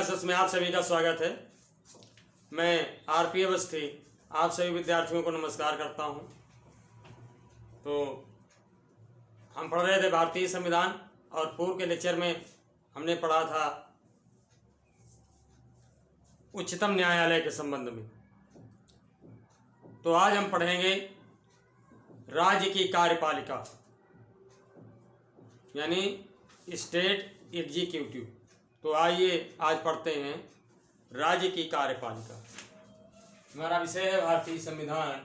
Classes में आप सभी का स्वागत है। मैं आरपी अवस्थी आप सभी विद्यार्थियों को नमस्कार करता हूं। तो हम पढ़ रहे थे भारतीय संविधान और पूर्व के लेक्चर में हमने पढ़ा था उच्चतम न्यायालय के संबंध में। तो आज हम पढ़ेंगे राज्य की कार्यपालिका यानी स्टेट एग्जीक्यूटिव। तो आइए आज पढ़ते हैं राज्य की कार्यपालिका। हमारा विषय है भारतीय संविधान।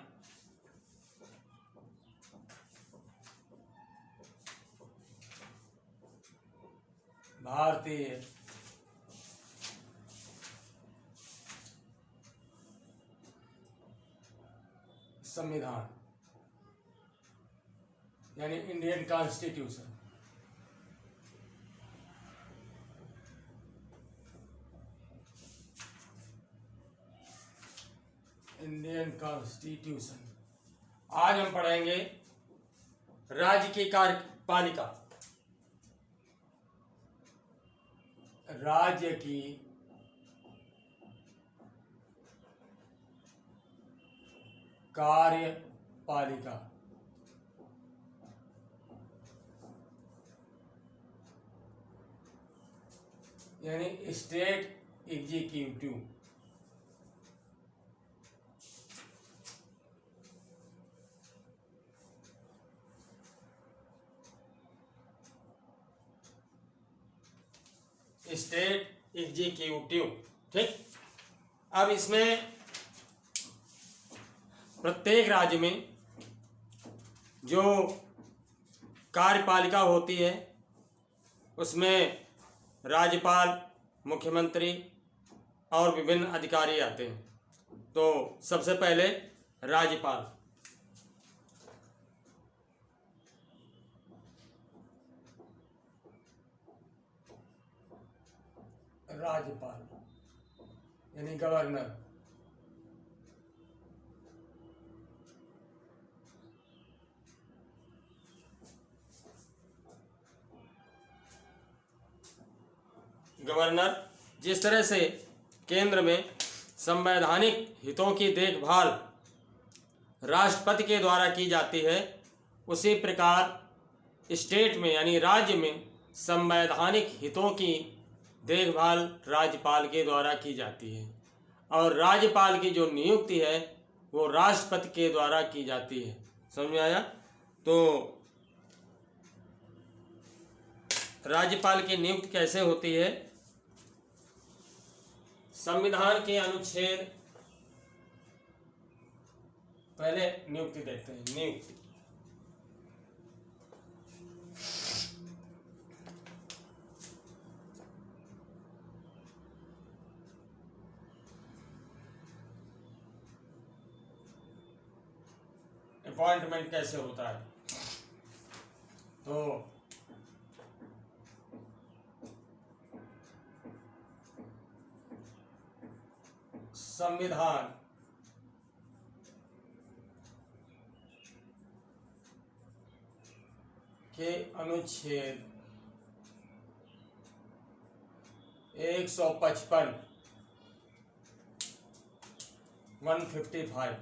भारतीय संविधान यानी इंडियन कॉन्स्टिट्यूशन। Indian constitution. आज हम पढ़ेंगे राज्य की कार्यपालिका। राज्य की कार्यपालिका यानी स्टेट एग्जीक्यूटिव। State executive. ठीक। अब इसमें प्रत्येक राज्य में जो कार्यपालिका होती है उसमें राज्यपाल, मुख्यमंत्री और विभिन्न अधिकारी आते हैं। तो सबसे पहले राज्यपाल। राज्यपाल यानी गवर्नर। गवर्नर जिस तरह से केंद्र में संवैधानिक हितों की देखभाल राष्ट्रपति के द्वारा की जाती है, उसी प्रकार स्टेट में यानी राज्य में संवैधानिक हितों की देखभाल राज्यपाल के द्वारा की जाती है। और राज्यपाल की जो नियुक्ति है वो राष्ट्रपति के द्वारा की जाती है। समझ में आया? तो राज्यपाल की नियुक्ति कैसे होती है? संविधान के अनुच्छेद, पहले नियुक्ति देखते हैं। नियुक्ति अपॉइंटमेंट कैसे होता है? तो संविधान के अनुच्छेद 155 155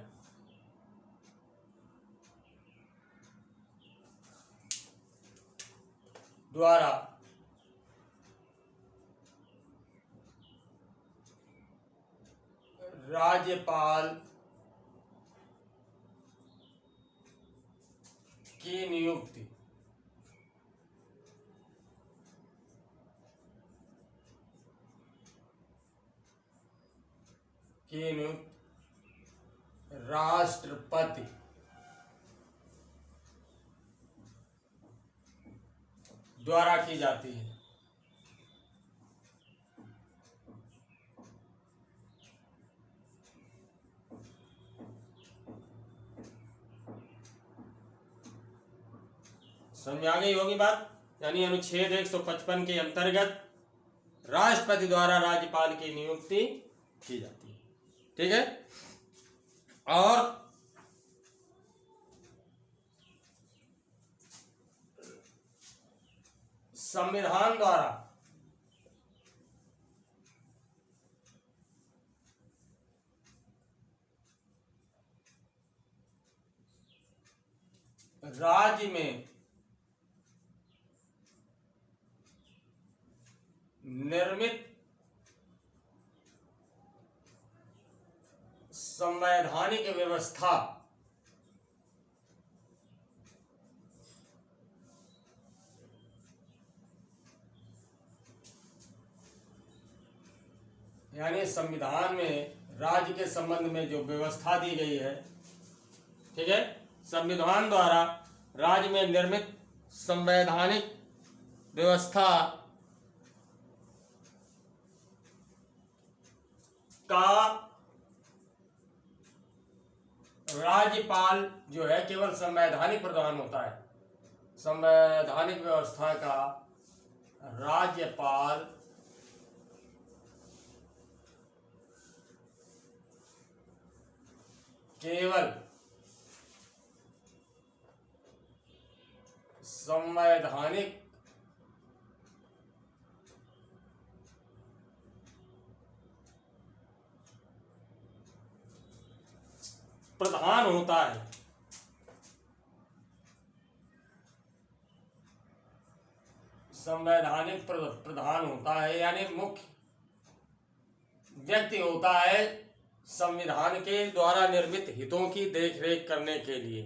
द्वारा राज्यपाल की नियुक्ति राष्ट्रपति द्वारा की जाती है। समझ में आ गई होगी बात? यानी अनुच्छेद 155 के अंतर्गत राष्ट्रपति द्वारा राज्यपाल की नियुक्ति की जाती है। ठीक है। और संविधान द्वारा राज्य में निर्मित संवैधानिक व्यवस्था यानी संविधान में राज्य के संबंध में जो व्यवस्था दी गई है, ठीक है, संविधान द्वारा राज्य में निर्मित संवैधानिक व्यवस्था का राज्यपाल जो है केवल संवैधानिक प्रधान होता है। संवैधानिक व्यवस्था का राज्यपाल केवल संवैधानिक प्रधान होता है। संवैधानिक प्रधान होता है यानी मुख्य व्यक्ति होता है संविधान के द्वारा निर्मित हितों की देखरेख करने के लिए।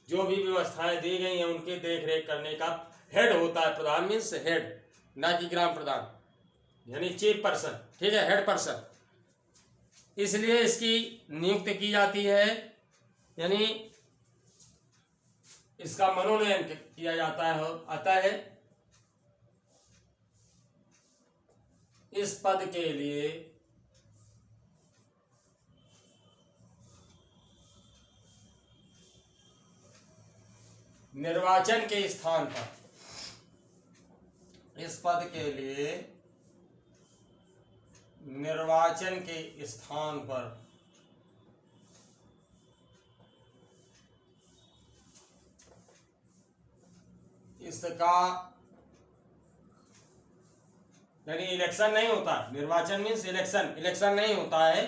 जो भी व्यवस्थाएं दी गई हैं उनकी देखरेख करने का हेड होता है। प्रधान मीन्स हेड, ना कि ग्राम प्रधान, यानी चीफ पर्सन, ठीक है, हेड पर्सन। इसलिए इसकी नियुक्ति की जाती है, यानी इसका मनोनयन किया जाता है। अतः इस पद के लिए निर्वाचन के स्थान पर, इस पद के लिए निर्वाचन के स्थान पर इसका यानी इलेक्शन नहीं होता। निर्वाचन मीन्स इलेक्शन, इलेक्शन नहीं होता है।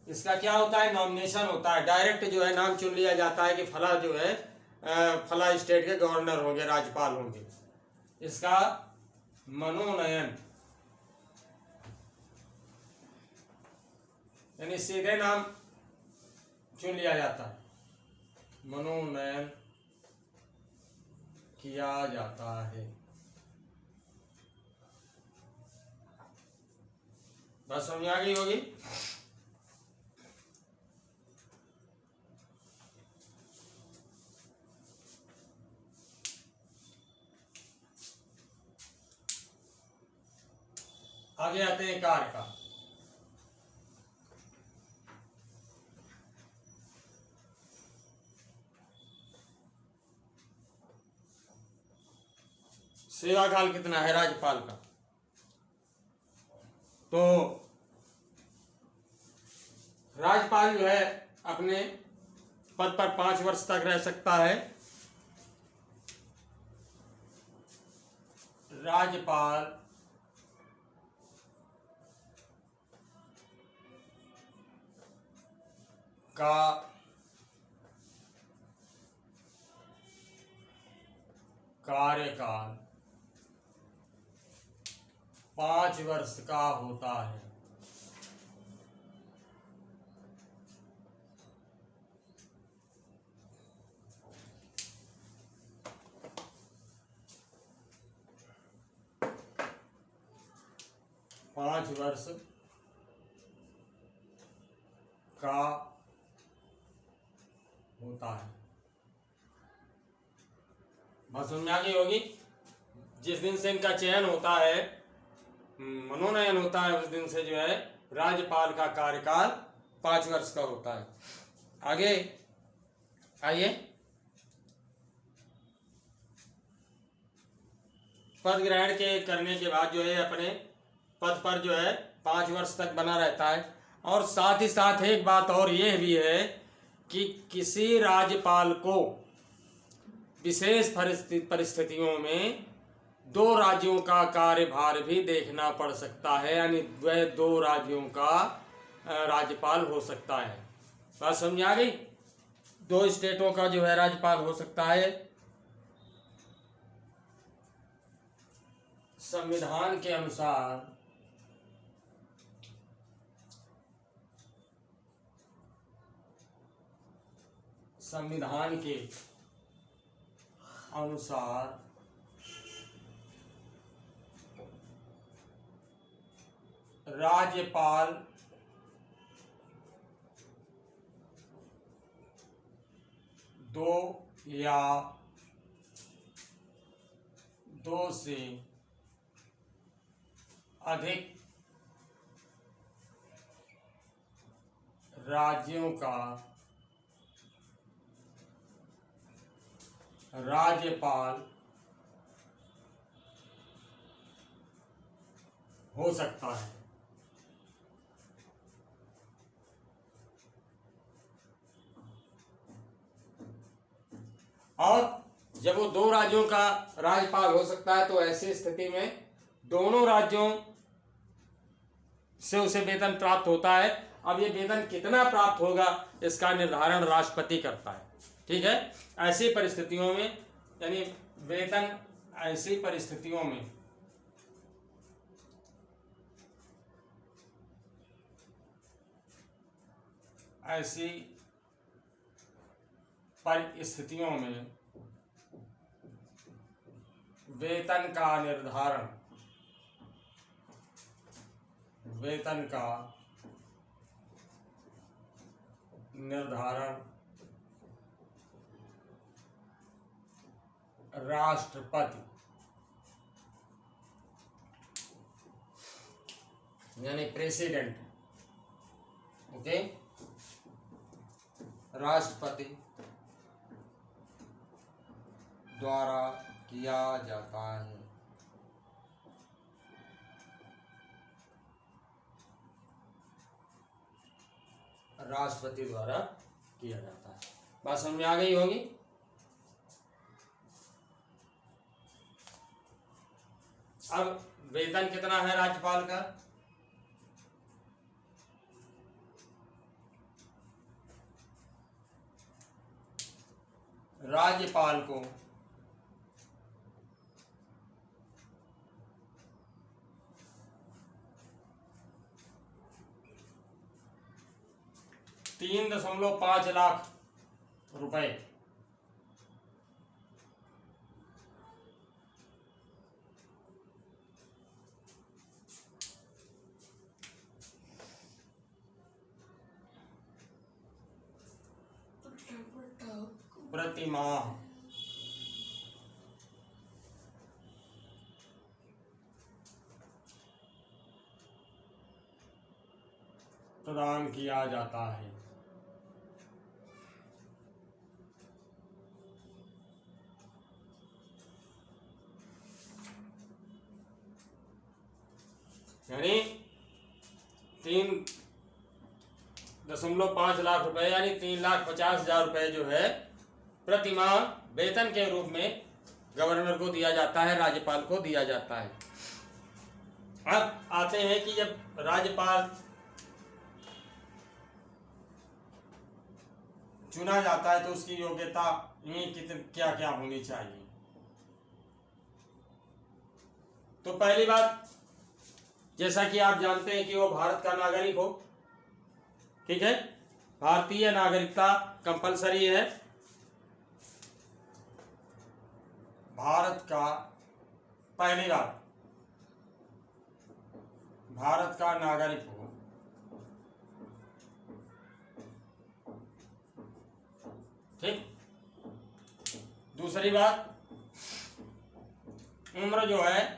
इसका क्या होता है, नॉमिनेशन होता है। डायरेक्ट जो है नाम चुन लिया जाता है कि फला जो है फला स्टेट के गवर्नर होंगे, राज्यपाल होंगे। इसका मनोनयन यानी सीधे नाम चुन लिया जाता है, मनोनयन किया जाता है। बात समझ आ गई होगी। आगे आते हैं कार्य का। सेवा काल कितना है राज्यपाल का, तो राज्यपाल जो है अपने पद पर 5 वर्ष तक रह सकता है। राज्यपाल का कार्यकाल 5 वर्ष का होता है। पाँच वर्ष का होता है। बात समझ में आ गई होगी। जिस दिन से इनका चयन होता है, मनोनयन होता है, उस दिन से जो है राज्यपाल का कार्यकाल 5 वर्ष का होता है। आगे आइए, पद ग्रहण के करने के बाद जो है अपने पद पर जो है 5 वर्ष तक बना रहता है। और साथ ही साथ एक बात और यह भी है कि किसी राज्यपाल को विशेष परिस्थितियों में 2 राज्यों का कार्यभार भी देखना पड़ सकता है, यानी वह 2 राज्यों का राज्यपाल हो सकता है। बात समझ आ गई। 2 स्टेटों का जो है राज्यपाल हो सकता है। संविधान के अनुसार राज्यपाल दो या दो से अधिक राज्यों का राज्यपाल हो सकता है। और जब वो दो राज्यों का राज्यपाल हो सकता है तो ऐसी स्थिति में दोनों राज्यों से उसे वेतन प्राप्त होता है। अब ये वेतन कितना प्राप्त होगा इसका निर्धारण राष्ट्रपति करता है। ठीक है, ऐसी परिस्थितियों में यानी वेतन ऐसी परिस्थितियों में वेतन का निर्धारण राष्ट्रपति यानी प्रेसिडेंट, ओके, राष्ट्रपति द्वारा किया जाता है। राष्ट्रपति द्वारा किया जाता है। बात समझ में आ गई होगी। अब वेतन कितना है राज्यपाल का? राज्यपाल को $3.5 लाख रुपए प्रति माह प्रदान किया जाता है। यानी 3.5 लाख रुपए यानी 3,50,000 रुपए जो है प्रति माह वेतन के रूप में गवर्नर को दिया जाता है, राज्यपाल को दिया जाता है। अब आते हैं कि जब राज्यपाल चुना जाता है तो उसकी योग्यता क्या क्या होनी चाहिए। तो पहली बात, जैसा कि आप जानते हैं कि वो भारत का नागरिक हो। ठीक है, भारतीय नागरिकता कंपलसरी है। पहली बात भारत का नागरिक हो। ठीक, दूसरी बात उम्र जो है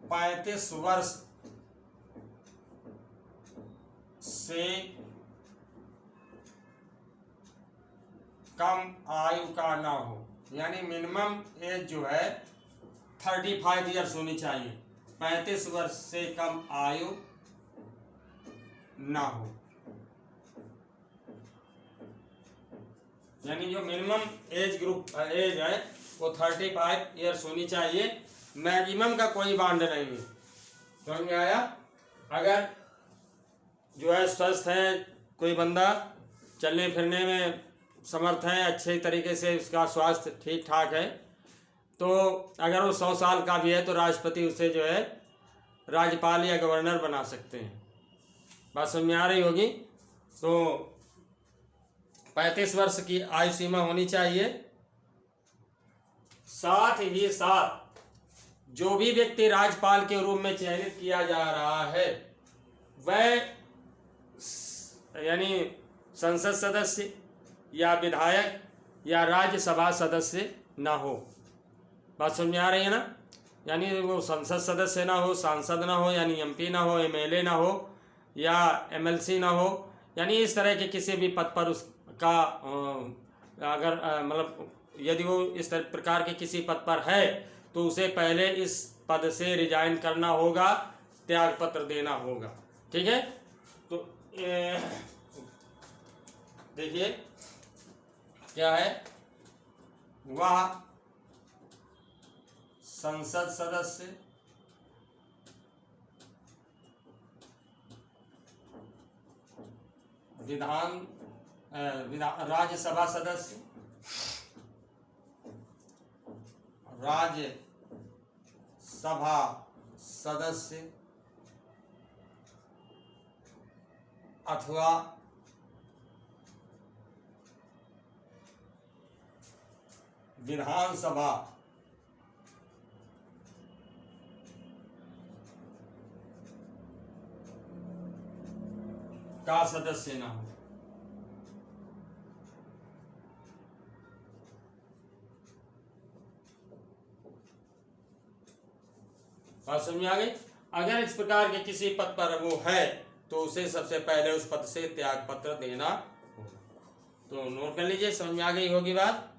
35 वर्ष से कम आयु का ना हो, यानी मिनिमम एज जो है 35 ईयर्स होनी चाहिए। 35 वर्ष से कम आयु ना हो, यानी जो मिनिमम एज है वो 35 ईयर्स होनी चाहिए। मैक्सिमम का कोई बांड नहीं है। समझ में आया? अगर जो है स्वस्थ है कोई बंदा, चलने फिरने में समर्थ है, अच्छे तरीके से उसका स्वास्थ्य ठीक ठाक है, तो अगर वो 100 साल का भी है तो राष्ट्रपति उसे जो है राज्यपाल या गवर्नर बना सकते हैं। बात समझ में आ रही होगी। तो 35 वर्ष की आयु सीमा होनी चाहिए। साथ ही साथ जो भी व्यक्ति राज्यपाल के रूप में चयनित किया जा रहा है वह यानी संसद सदस्य या विधायक या राज्यसभा सदस्य ना हो। बात समझ में आ रही है ना। यानी वो संसद सदस्य ना हो, सांसद ना हो, यानी एमपी ना हो, एमएलए ना हो या एमएलसी ना हो, यानी इस तरह के किसी भी पद पर उसका अगर मतलब यदि वो इस प्रकार के किसी पद पर है तो उसे पहले इस पद से रिजाइन करना होगा, त्याग पत्र देना होगा। ठीक है। तो देखिए क्या है, वह संसद सदस्य, राज्यसभा सदस्य, राज्यसभा सदस्य अथवा विधानसभा का सदस्य ना हो। बात समझ में आ गई। अगर इस प्रकार के किसी पद पर वो है तो उसे सबसे पहले उस पद से त्याग पत्र देना होगा। तो नोट कर लीजिए, समझ में आ गई होगी बात।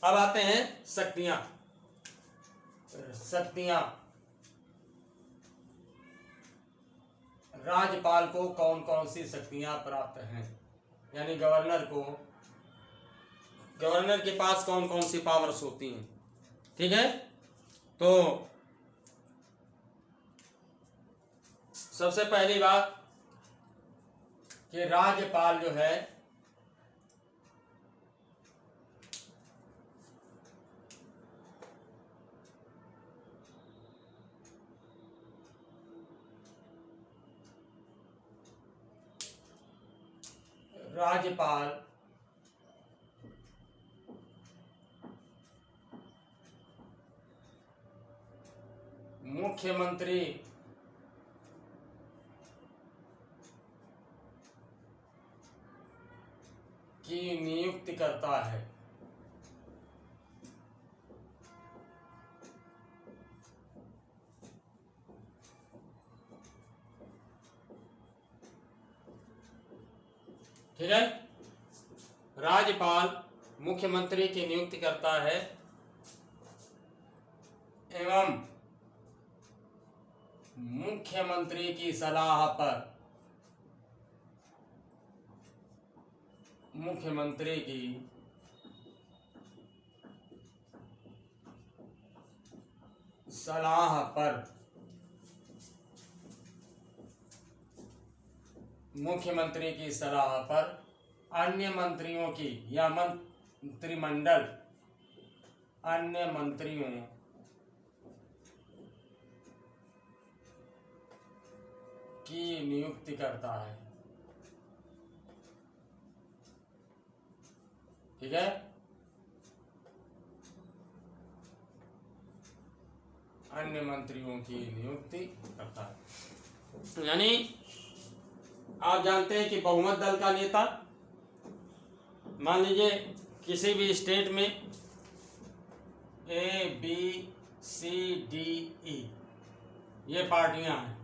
अब आते हैं शक्तियां। राज्यपाल को कौन कौन सी शक्तियां प्राप्त हैं, यानी गवर्नर के पास कौन कौन सी पावर्स होती हैं। ठीक है। तो सबसे पहली बात कि राज्यपाल जो है मुख्यमंत्री की नियुक्ति करता है। ठीक है। राज्यपाल मुख्यमंत्री की नियुक्ति करता है एवं मुख्यमंत्री की सलाह पर मुख्यमंत्री की सलाह पर अन्य मंत्रियों की या मंत्रिमंडल अन्य मंत्रियों की नियुक्ति करता है। ठीक है। अन्य मंत्रियों की नियुक्ति करता है। यानी आप जानते हैं कि बहुमत दल का नेता, मान लीजिए किसी भी स्टेट में ABCDE ये पार्टियां हैं,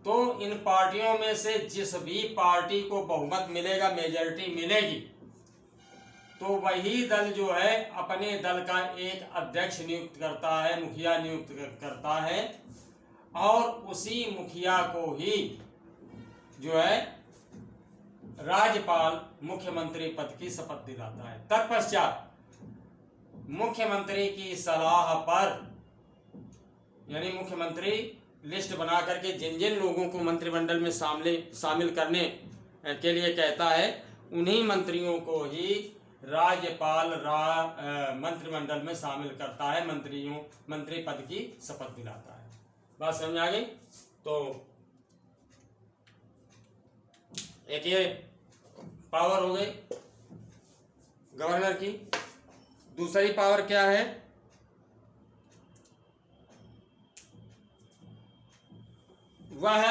तो इन पार्टियों में से जिस भी पार्टी को बहुमत मिलेगा, मेजॉरिटी मिलेगी, तो वही दल जो है अपने दल का एक अध्यक्ष नियुक्त करता है, मुखिया नियुक्त करता है, और उसी मुखिया को ही जो है राज्यपाल मुख्यमंत्री पद की शपथ दिलाता है। तत्पश्चात मुख्यमंत्री की सलाह पर, यानी मुख्यमंत्री लिस्ट बना करके जिन जिन लोगों को मंत्रिमंडल में शामिल करने के लिए कहता है, उन्हीं मंत्रियों को ही राज्यपाल मंत्रिमंडल में शामिल करता है, मंत्री पद की शपथ दिलाता है। बात समझ आ गई? तो एक ये पावर हो गई गवर्नर की। दूसरी पावर क्या है? वह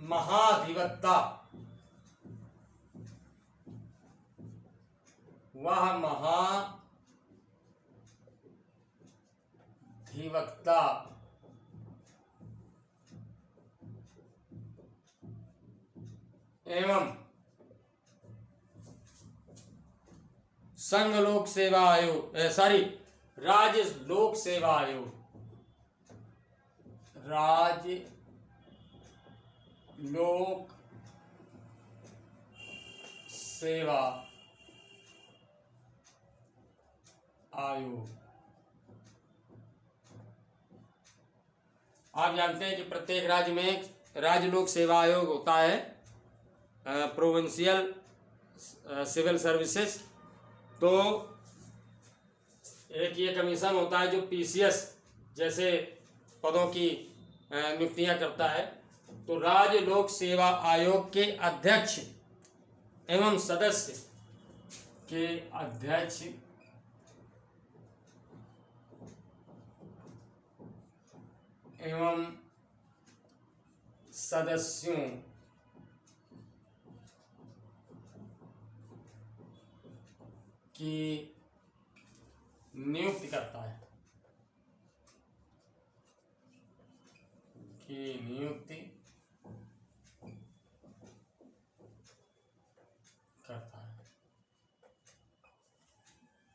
महाधिवक्ता, एवं संघ लोक सेवा आयोग, राज्य लोक सेवा आयोग, राज्य लोक सेवा आयोग। आप जानते हैं कि प्रत्येक राज्य में एक राज्य लोक सेवा आयोग होता है, प्रोविंशियल सिविल सर्विसेज। तो एक ये कमीशन होता है जो पीसीएस जैसे पदों की नियुक्तियां करता है। तो राज्य लोक सेवा आयोग के अध्यक्ष एवं सदस्य के अध्यक्ष एवं सदस्यों की नियुक्ति करता है,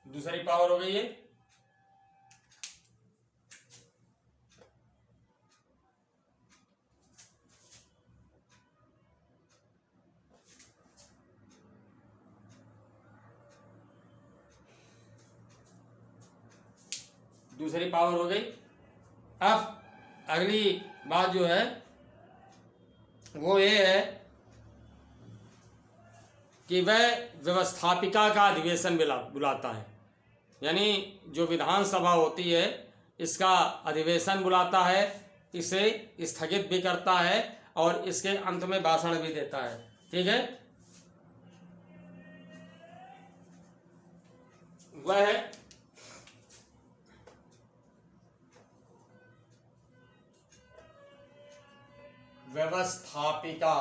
दूसरी पावर हो गई है अब अगली बात जो है वो ये है कि वह व्यवस्थापिका का अधिवेशन बुलाता है, यानी जो विधानसभा होती है इसका अधिवेशन बुलाता है, इसे स्थगित भी करता है और इसके अंत में भाषण भी देता है। ठीक है, वह व्यवस्थापिका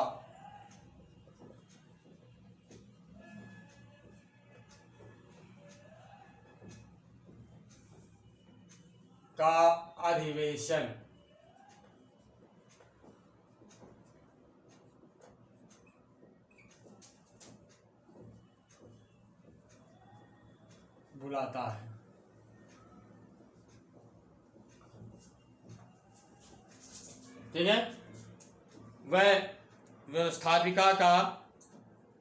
का अधिवेशन बुलाता है। ठीक है, वह व्यवस्थापिका का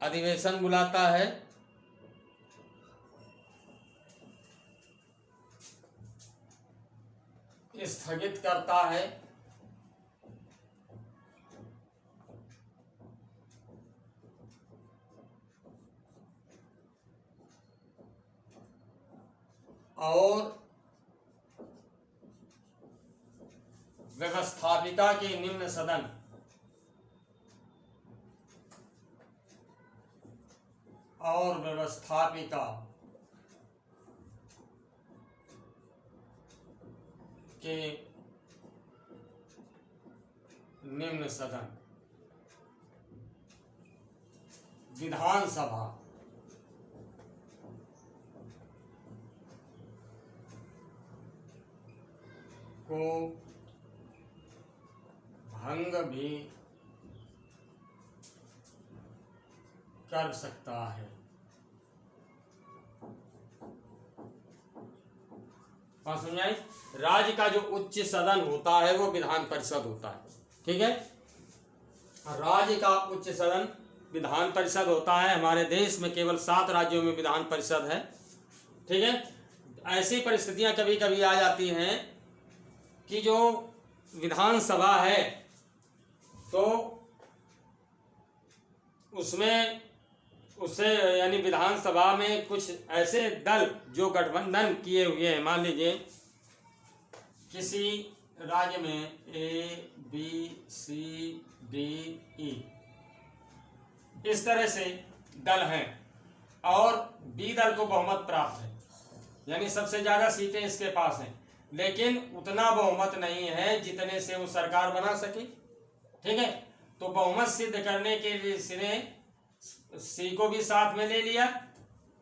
अधिवेशन बुलाता है, स्थगित करता है और व्यवस्थापिका के निम्न सदन और व्यवस्थापिका के निम्न सदन विधानसभा को भंग भी कर सकता है। बात समझ आई? राज्य का जो उच्च सदन होता है वो विधान परिषद होता है। ठीक है। राज्य का उच्च सदन विधान परिषद होता है। हमारे देश में केवल 7 राज्यों में विधान परिषद है। ठीक है। ऐसी परिस्थितियां कभी कभी आ जाती हैं कि जो विधानसभा है तो उससे यानी विधानसभा में कुछ ऐसे दल जो गठबंधन किए हुए हैं, मान लीजिए किसी राज्य में ABCDE इस तरह से दल हैं और बी दल को बहुमत प्राप्त है, यानी सबसे ज्यादा सीटें इसके पास हैं, लेकिन उतना बहुमत नहीं है जितने से वो सरकार बना सके। ठीक है। तो बहुमत सिद्ध करने के लिए इसने सी को भी साथ में ले लिया,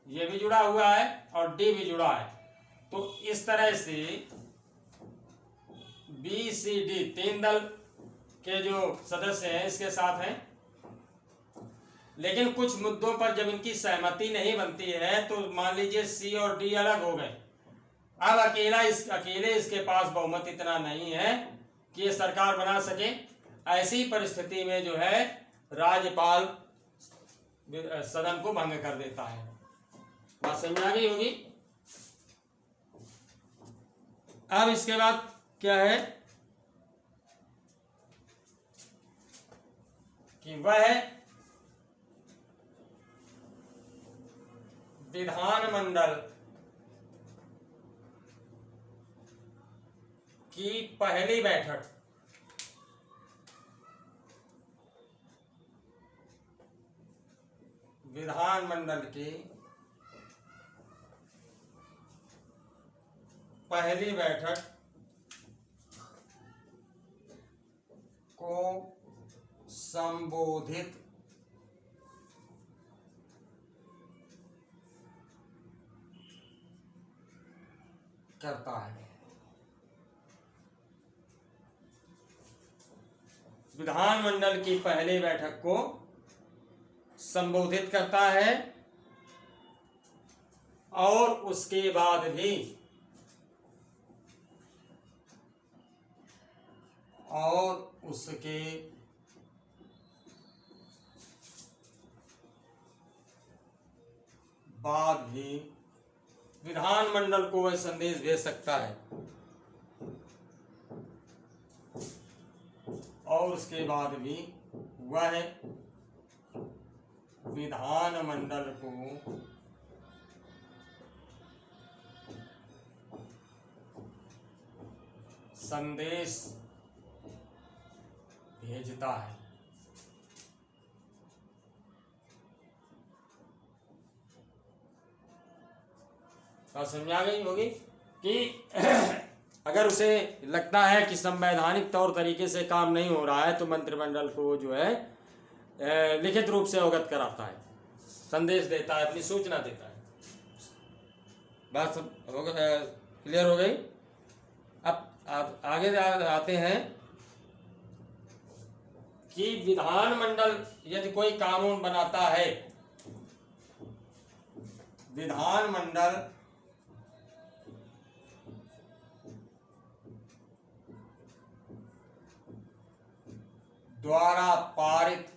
ये भी जुड़ा हुआ है और डी भी जुड़ा है। तो इस तरह से BCD 3 दल के जो सदस्य हैं इसके साथ हैं, लेकिन कुछ मुद्दों पर जब इनकी सहमति नहीं बनती है तो मान लीजिए सी और डी अलग हो गए। अब अकेले इसके पास बहुमत इतना नहीं है कि ये सरकार बना सके। ऐसी परिस्थिति में जो है राज्यपाल सदन को भंग कर देता है। बात समझ आ गई होगी। अब इसके बाद क्या है कि वह विधानमंडल की पहली बैठक विधानमंडल की पहली बैठक को संबोधित करता है। विधानमंडल की पहली बैठक को संबोधित करता है और उसके बाद भी विधानमंडल को वह संदेश भेज सकता है और उसके बाद भी वह विधानमंडल को संदेश भेजता है। बात समझा गई होगी कि अगर उसे लगता है कि संवैधानिक तौर तरीके से काम नहीं हो रहा है तो मंत्रिमंडल को जो है लिखित रूप से अवगत कराता है, संदेश देता है, अपनी सूचना देता है। बात क्लियर हो गई। अब आगे आते हैं कि विधानमंडल यदि कोई कानून बनाता है, विधानमंडल द्वारा पारित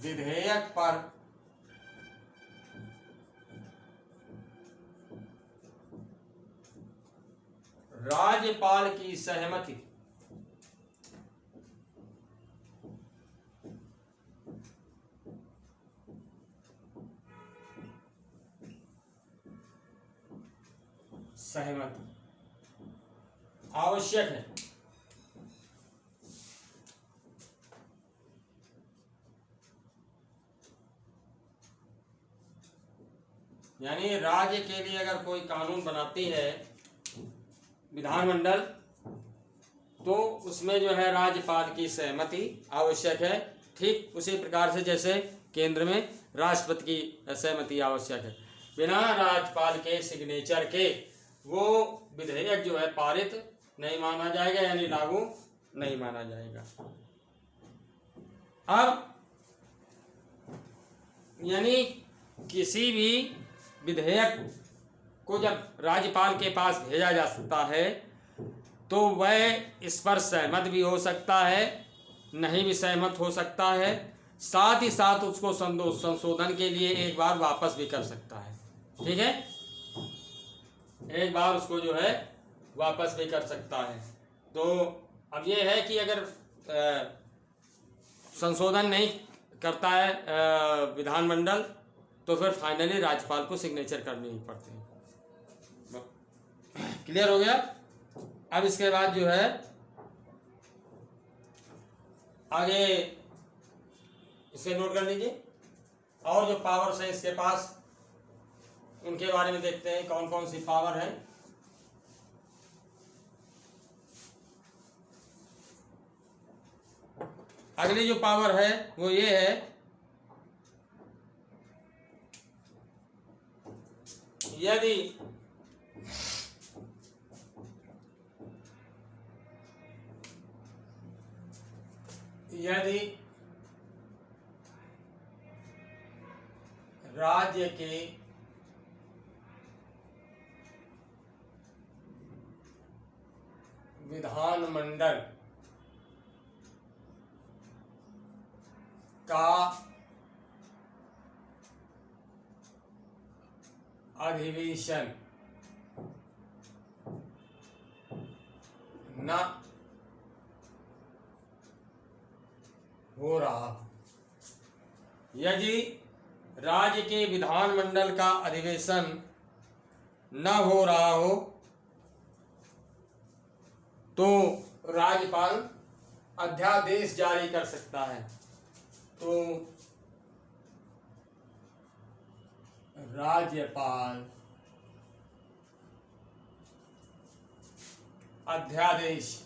विधेयक पर राज्यपाल की सहमति आवश्यक है। यानी राज्य के लिए अगर कोई कानून बनाती है विधानमंडल तो उसमें जो है राज्यपाल की सहमति आवश्यक है। ठीक उसी प्रकार से जैसे केंद्र में राष्ट्रपति की सहमति आवश्यक है। बिना राज्यपाल के सिग्नेचर के वो विधेयक जो है पारित नहीं माना जाएगा, यानी लागू नहीं माना जाएगा। अब यानी किसी भी विधेयक को जब राज्यपाल के पास भेजा जा सकता है तो वह इस पर सहमत भी हो सकता है, नहीं भी सहमत हो सकता है, साथ ही साथ उसको संशोधन के लिए एक बार वापस भी कर सकता है। ठीक है, एक बार उसको जो है वापस भी कर सकता है। तो अब ये है कि अगर संशोधन नहीं करता है विधानमंडल, तो फिर फाइनली राज्यपाल को सिग्नेचर करने ही पड़ते हैं। क्लियर हो गया। अब इसके बाद जो है आगे इसे नोट कर लीजिए, और जो पावर्स है इसके पास, उनके बारे में देखते हैं कौन कौन सी पावर है। अगली जो पावर है वो ये है, यदि राज्य के विधानमंडल का अधिवेशन न हो रहा, यदि राज्य के विधानमंडल का अधिवेशन न हो रहा हो तो राज्यपाल अध्यादेश जारी कर सकता है। तो राज्यपाल अध्यादेश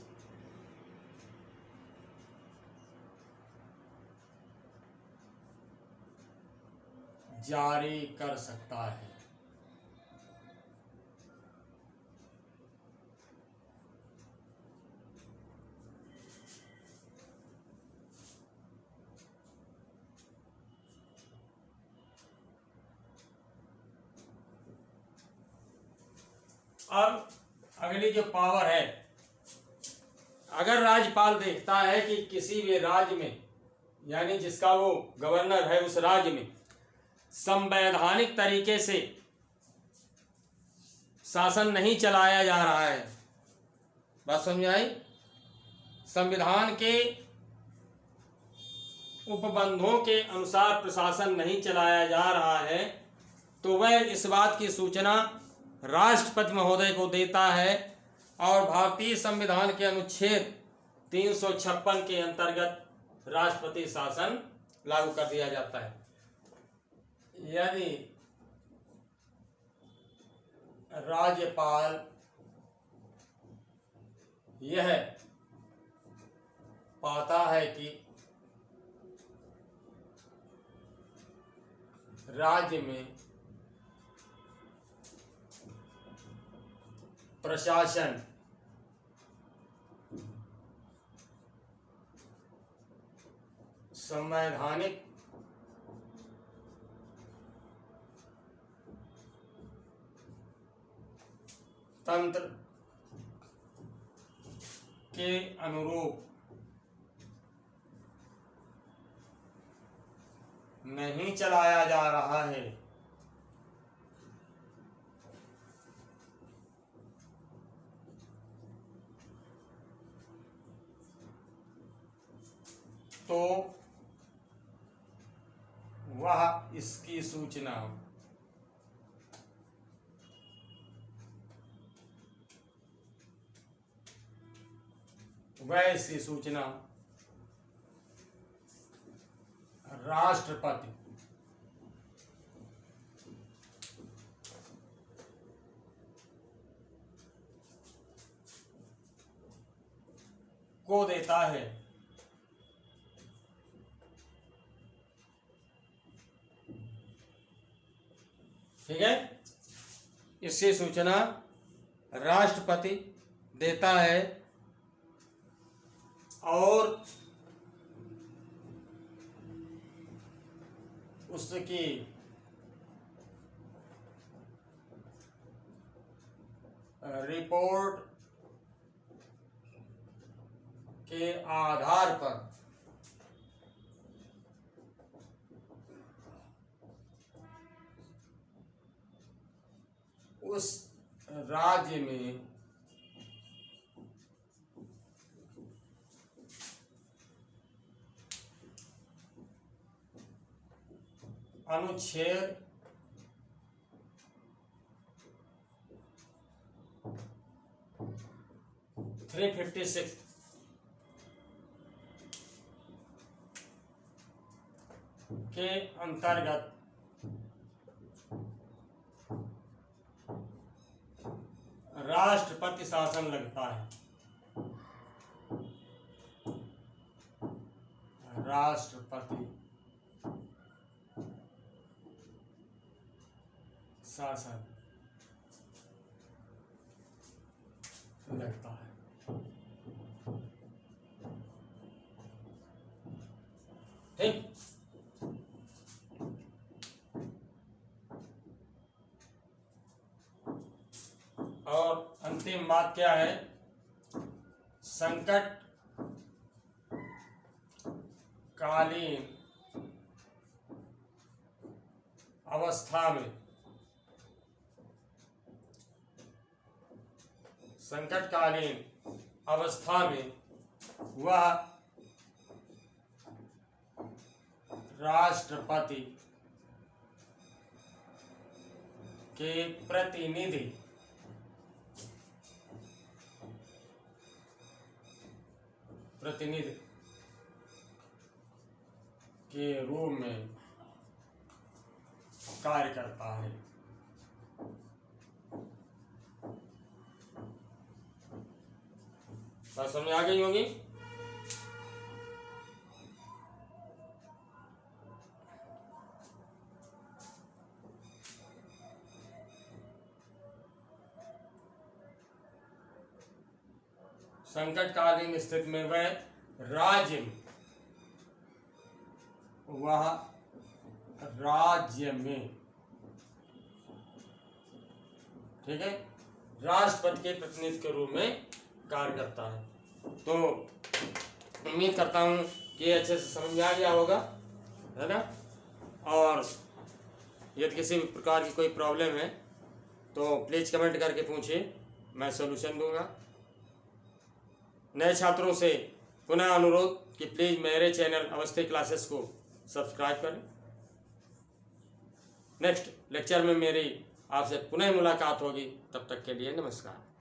जारी कर सकता है। अब अगली जो पावर है, अगर राज्यपाल देखता है कि किसी भी राज्य में, यानी जिसका वो गवर्नर है उस राज्य में संवैधानिक तरीके से शासन नहीं चलाया जा रहा है, बात समझ आई, संविधान के उपबंधों के अनुसार प्रशासन नहीं चलाया जा रहा है, तो वह इस बात की सूचना राष्ट्रपति महोदय को देता है और भारतीय संविधान के अनुच्छेद 356 के अंतर्गत राष्ट्रपति शासन लागू कर दिया जाता है। यदि राज्यपाल यह पाता है कि राज्य में प्रशासन संवैधानिक तंत्र के अनुरूप नहीं चलाया जा रहा है, तो वह इसकी सूचना राष्ट्रपति को देता है। ठीक है, इसकी सूचना राष्ट्रपति देता है और उसकी रिपोर्ट के आधार पर उस राज्य में अनुच्छेद 356 के अंतर्गत राष्ट्रपति शासन लगता है। राष्ट्रपति शासन लगता है। ठीक। और अंतिम बात क्या है? संकट कालीन अवस्था में संकटकालीन अवस्था में वह राष्ट्रपति के प्रतिनिधि के रूप में कार्य करता है। बात समझ आ गई होगी? संकटकालीन स्थिति में वह राज्य में ठीक है राष्ट्रपति के प्रतिनिधि के रूप में कार्य करता है। तो उम्मीद करता हूँ कि अच्छे से समझ आ गया होगा, है ना। और यदि किसी भी प्रकार की कोई प्रॉब्लम है तो प्लीज़ कमेंट करके पूछिए, मैं सॉल्यूशन दूंगा। नए छात्रों से पुनः अनुरोध कि प्लीज़ मेरे चैनल अवस्थी क्लासेस को सब्सक्राइब करें। नेक्स्ट लेक्चर में मेरी आपसे पुनः मुलाकात होगी, तब तक के लिए नमस्कार।